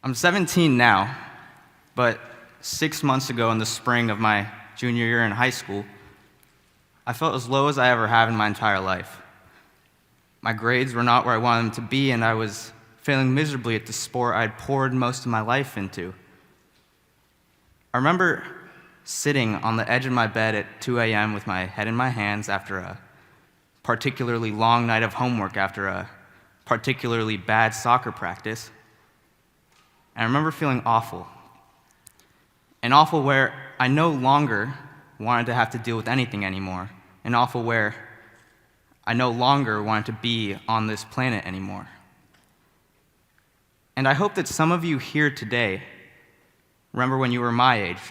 I'm 17 now, but 6 months ago in the spring of my junior year in high school, I felt as low as I ever have in my entire life. My grades were not where I wanted them to be, and I was failing miserably at the sport I'd poured most of my life into. I remember sitting on the edge of my bed at 2 a.m. with my head in my hands after a particularly long night of homework, after a particularly bad soccer practice. And I remember feeling awful. An awful where I no longer wanted to have to deal with anything anymore. An awful where I no longer wanted to be on this planet anymore. And I hope that some of you here today remember when you were my age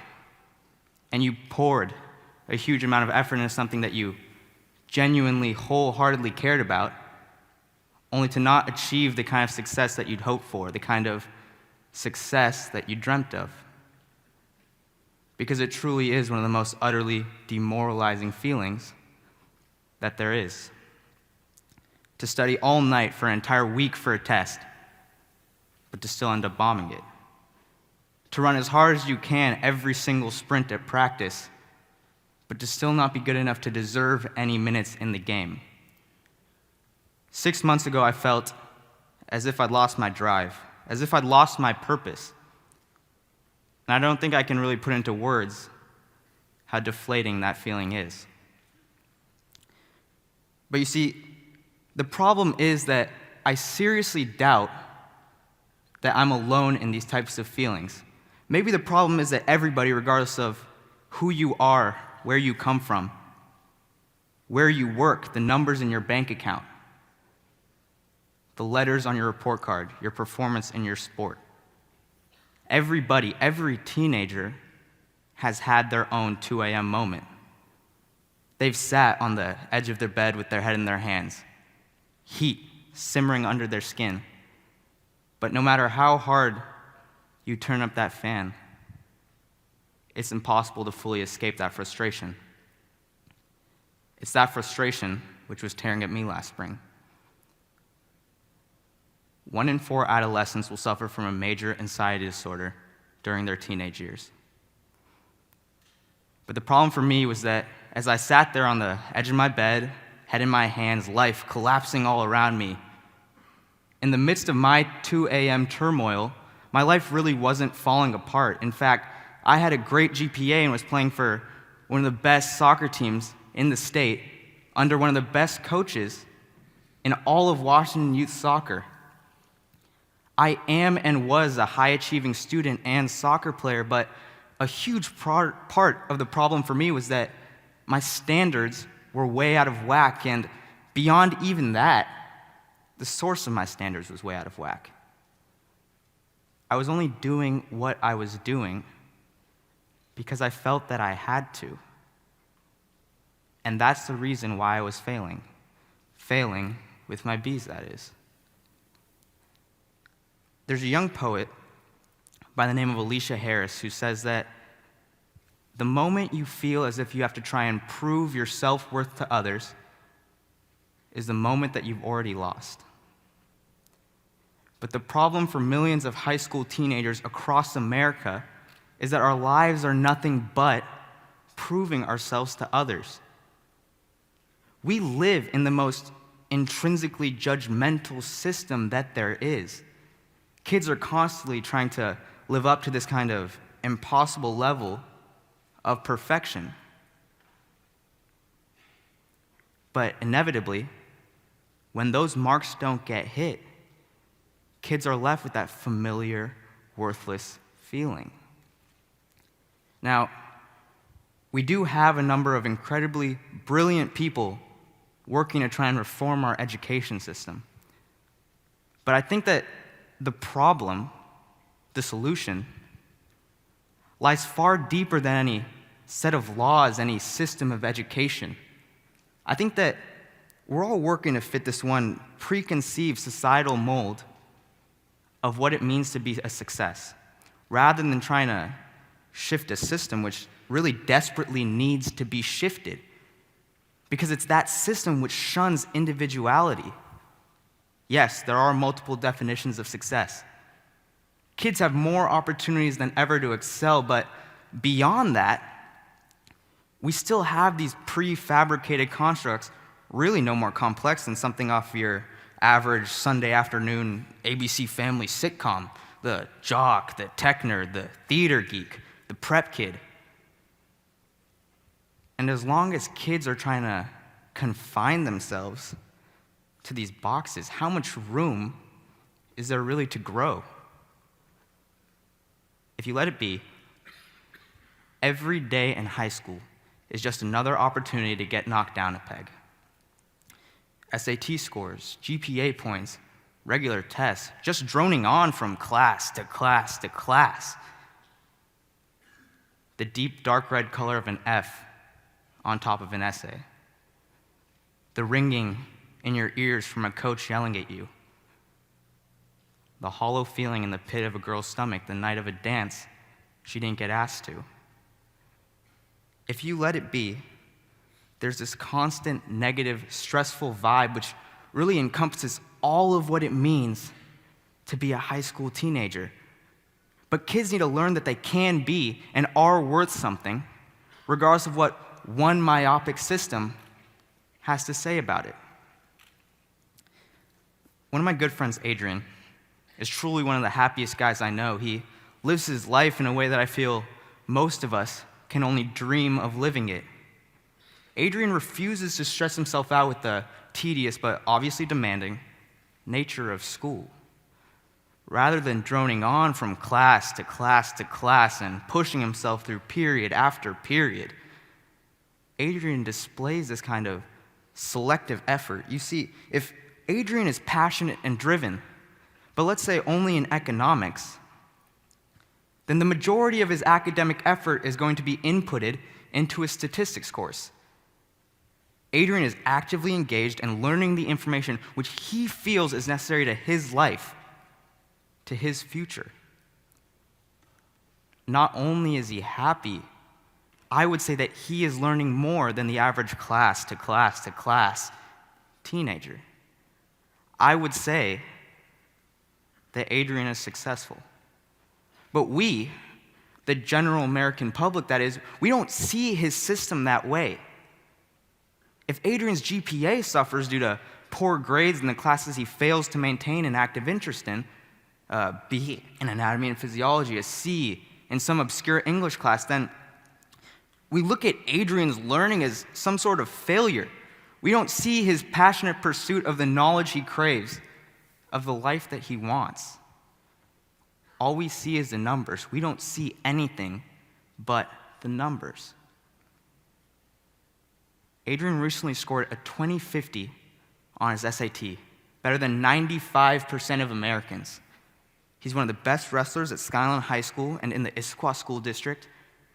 and you poured a huge amount of effort into something that you genuinely, wholeheartedly cared about, only to not achieve the kind of success that you'd hoped for, the kind of success that you dreamt of. Because it truly is one of the most utterly demoralizing feelings that there is. To study all night for an entire week for a test, but to still end up bombing it. To run as hard as you can every single sprint at practice, but to still not be good enough to deserve any minutes in the game. 6 months ago, I felt as if I'd lost my drive, as if I'd lost my purpose. And I don't think I can really put into words how deflating that feeling is. But you see, the problem is that I seriously doubt that I'm alone in these types of feelings. Maybe the problem is that everybody, regardless of who you are, where you come from, where you work, the numbers in your bank account, the letters on your report card, your performance in your sport. Everybody, every teenager has had their own 2 a.m. moment. They've sat on the edge of their bed with their head in their hands, heat simmering under their skin. But no matter how hard you turn up that fan, it's impossible to fully escape that frustration. It's that frustration which was tearing at me last spring. 1 in 4 adolescents will suffer from a major anxiety disorder during their teenage years. But the problem for me was that as I sat there on the edge of my bed, head in my hands, life collapsing all around me, in the midst of my 2 a.m. turmoil, my life really wasn't falling apart. In fact, I had a great GPA and was playing for one of the best soccer teams in the state, under one of the best coaches in all of Washington youth soccer. I am and was a high-achieving student and soccer player, but a huge part of the problem for me was that my standards were way out of whack, and beyond even that, the source of my standards was way out of whack. I was only doing what I was doing because I felt that I had to. And that's the reason why I was failing. Failing with my B's, that is. There's a young poet by the name of Alicia Harris who says that the moment you feel as if you have to try and prove your self-worth to others is the moment that you've already lost. But the problem for millions of high school teenagers across America is that our lives are nothing but proving ourselves to others. We live in the most intrinsically judgmental system that there is. Kids are constantly trying to live up to this kind of impossible level of perfection. But inevitably, when those marks don't get hit, kids are left with that familiar, worthless feeling. Now, we do have a number of incredibly brilliant people working to try and reform our education system. But I think that the problem, the solution, lies far deeper than any set of laws, any system of education. I think that we're all working to fit this one preconceived societal mold of what it means to be a success, rather than trying to shift a system which really desperately needs to be shifted, because it's that system which shuns individuality. Yes, there are multiple definitions of success, Kids have more opportunities than ever to excel, but beyond that, we still have these prefabricated constructs, really no more complex than something off your average Sunday afternoon ABC Family sitcom. The jock, the tech nerd, the theater geek, the prep kid. And as long as kids are trying to confine themselves to these boxes, how much room is there really to grow? If you let it be, every day in high school is just another opportunity to get knocked down a peg. SAT scores, GPA points, regular tests, just droning on from class to class to class. The deep dark red color of an F on top of an essay. The ringing in your ears from a coach yelling at you. The hollow feeling in the pit of a girl's stomach the night of a dance she didn't get asked to. If you let it be, there's this constant negative, stressful vibe which really encompasses all of what it means to be a high school teenager. But kids need to learn that they can be and are worth something, regardless of what one myopic system has to say about it. One of my good friends, Adrian, is truly one of the happiest guys I know. He lives his life in a way that I feel most of us can only dream of living it. Adrian refuses to stress himself out with the tedious but obviously demanding nature of school. Rather than droning on from class to class to class and pushing himself through period after period, Adrian displays this kind of selective effort. You see, if Adrian is passionate and driven, but let's say only in economics, then the majority of his academic effort is going to be inputted into a statistics course. Adrian is actively engaged in learning the information which he feels is necessary to his life, to his future. Not only is he happy, I would say that he is learning more than the average class to class to class teenager. I would say that Adrian is successful. But we, the general American public that is, we don't see his system that way. If Adrian's GPA suffers due to poor grades in the classes he fails to maintain an active interest in, B in anatomy and physiology, a C in some obscure English class, then we look at Adrian's learning as some sort of failure. We don't see his passionate pursuit of the knowledge he craves, of the life that he wants. All we see is the numbers. We don't see anything but the numbers. Adrian recently scored a 2050 on his SAT, better than 95% of Americans. He's one of the best wrestlers at Skyline High School and in the Issaquah School District.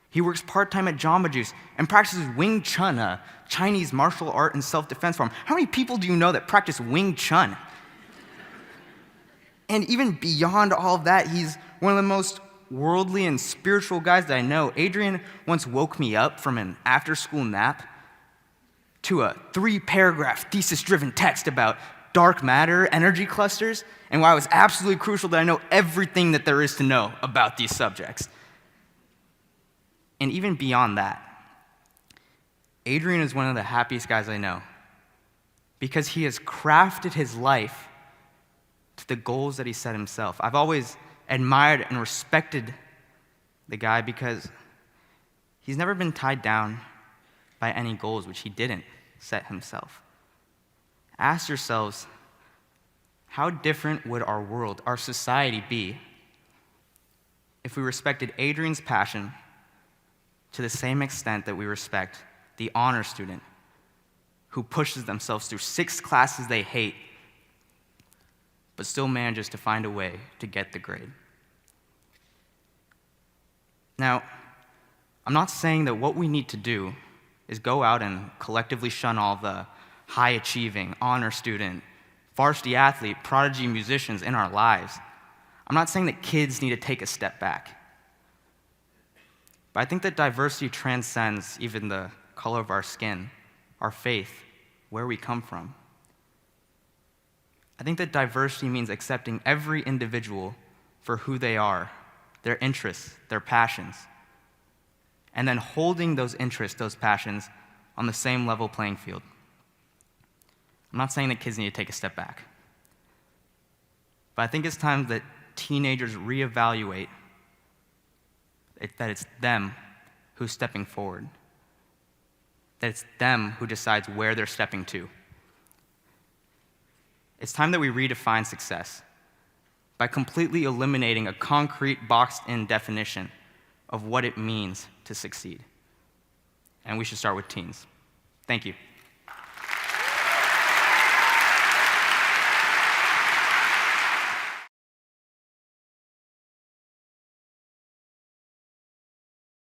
He works part-time at Jamba Juice and practices Wing Chun, a Chinese martial art and self-defense form. How many people do you know that practice Wing Chun? And even beyond all of that, he's one of the most worldly and spiritual guys that I know. Adrian once woke me up from an after-school nap to a 3-paragraph thesis-driven text about dark matter, energy clusters, and why it was absolutely crucial that I know everything that there is to know about these subjects. And even beyond that, Adrian is one of the happiest guys I know because he has crafted his life to the goals that he set himself. I've always admired and respected the guy because he's never been tied down by any goals which he didn't set himself. Ask yourselves, how different would our world, our society be if we respected Adrian's passion to the same extent that we respect the honor student who pushes themselves through 6 classes they hate but still manages to find a way to get the grade? Now, I'm not saying that what we need to do is go out and collectively shun all the high-achieving, honor student, varsity athlete, prodigy musicians in our lives. I'm not saying that kids need to take a step back. But I think that diversity transcends even the color of our skin, our faith, where we come from. I think that diversity means accepting every individual for who they are, their interests, their passions, and then holding those interests, those passions, on the same level playing field. I'm not saying that kids need to take a step back, but I think it's time that teenagers reevaluate that it's them who's stepping forward, that it's them who decides where they're stepping to. It's time that we redefine success by completely eliminating a concrete, boxed-in definition of what it means to succeed. And we should start with teens. Thank you.